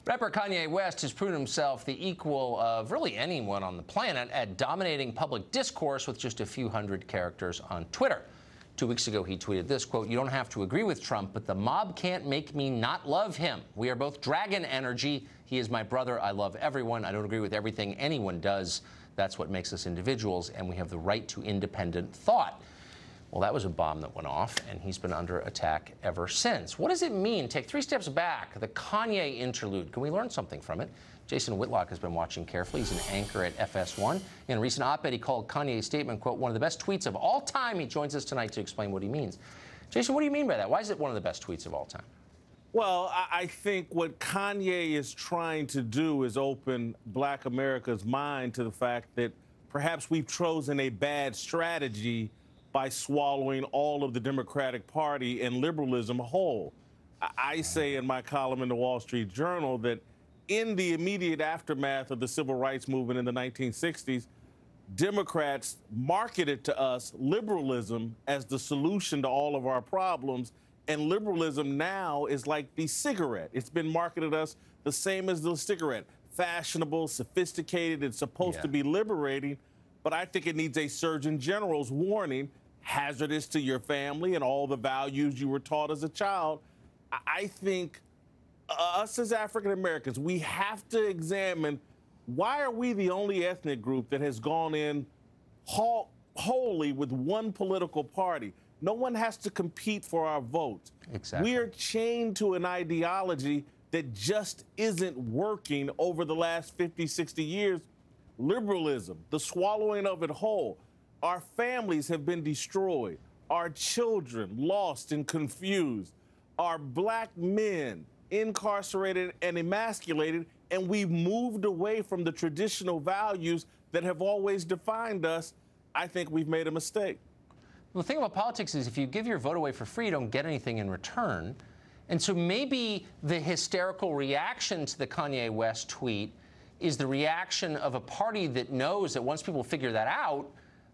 Rapper Kanye West has proven himself the equal of really anyone on the planet at dominating public discourse with just a few hundred characters on Twitter. 2 weeks ago, he tweeted this, quote, "You don't have to agree with Trump, but the mob can't make me not love him. We are both dragon energy. He is my brother. I love everyone. I don't agree with everything anyone does. That's what makes us individuals, and we have the right to independent thought." Well, that was a bomb that went off, and he's been under attack ever since. What does it mean? Take 3 steps back. The Kanye interlude. Can we learn something from it? Jason Whitlock has been watching carefully. He's an anchor at FS1. In a recent op-ed, he called Kanye's statement, quote, "one of the best tweets of all time." He joins us tonight to explain what he means. Jason, what do you mean by that? Why is it one of the best tweets of all time? Well, I think what Kanye is trying to do is open Black America's mind to the fact that perhaps we've chosen a bad strategy by swallowing all of the Democratic Party and liberalism whole. I say in my column in the Wall Street Journal that in the immediate aftermath of the civil rights movement in the 1960s, Democrats marketed to us liberalism as the solution to all of our problems. And liberalism now is like the cigarette. It's been marketed to us the same as the cigarette. Fashionable, sophisticated, it's supposed to be liberating. But I think it needs a Surgeon General's warning, hazardous to your family and all the values you were taught as a child. I think us as African Americans, we have to examine, why are we the only ethnic group that has gone in wholly with one political party? No one has to compete for our votes. Exactly. We are chained to an ideology that just isn't working over the last 50, 60 years. Liberalism, the swallowing of it whole. Our families have been destroyed. Our children lost and confused. Our Black men incarcerated and emasculated, and we've moved away from the traditional values that have always defined us. I think we've made a mistake. Well, the thing about politics is if you give your vote away for free, you don't get anything in return. And so maybe the hysterical reaction to the Kanye West tweet is the reaction of a party that knows that once people figure that out,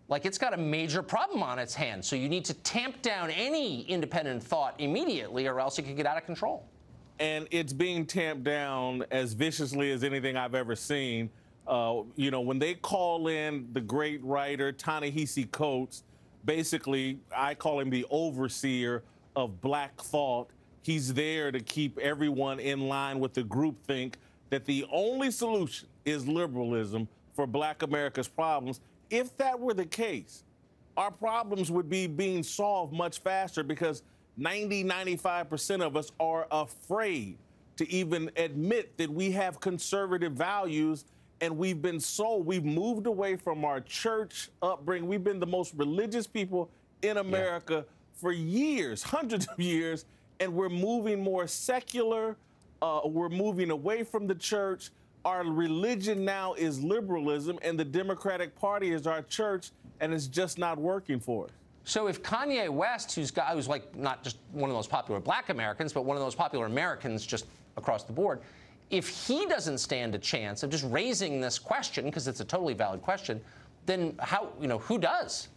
like, it's got a major problem on its hands. So you need to tamp down any independent thought immediately, or else it could get out of control. And it's being tamped down as viciously as anything I've ever seen. You know, when they call in the great writer Ta-Nehisi Coates, basically, I call him the overseer of Black thought. He's there to keep everyone in line with the groupthink that the only solution is liberalism for Black America's problems. If that were the case, our problems would be being solved much faster, because 95% of us are afraid to even admit that we have conservative values, and we've moved away from our church upbringing. We've been the most religious people in America for years, hundreds of years, and we're moving more secular. We're moving away from the church. Our religion now is liberalism, and the Democratic Party is our church, and it's just not working for us. So if Kanye West, who's like not just one of those popular Black Americans, but one of those popular Americans just across the board, if he doesn't stand a chance of just raising this question, because it's a totally valid question, then how, who does?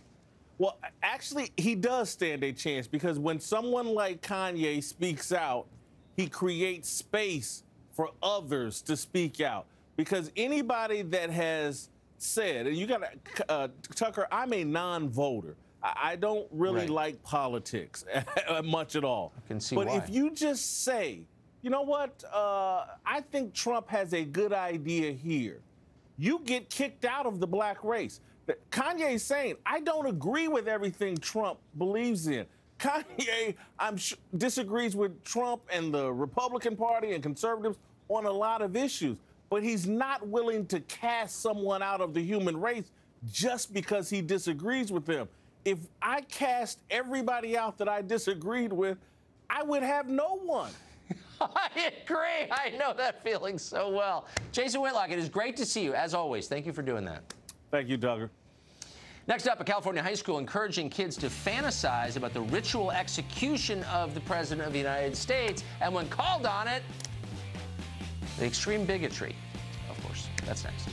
Well, actually, he does stand a chance, because when someone like Kanye speaks out, he creates space for others to speak out. Because anybody that has said, and you got to, Tucker, I'm a non-voter. I don't really like politics much at all. I can see why. But if you just say, you know what, I think Trump has a good idea here, you get kicked out of the Black race. Kanye's saying, I don't agree with everything Trump believes in. Kanye, disagrees with Trump and the Republican Party and conservatives on a lot of issues, but he's not willing to cast someone out of the human race just because he disagrees with them. If I cast everybody out that I disagreed with, I would have no one. I agree. I know that feeling so well. Jason Whitlock, it is great to see you, as always. Thank you for doing that. Thank you, Tucker. Next up, a California high school encouraging kids to fantasize about the ritual execution of the President of the United States, and when called on it, the extreme bigotry. Of course, that's next.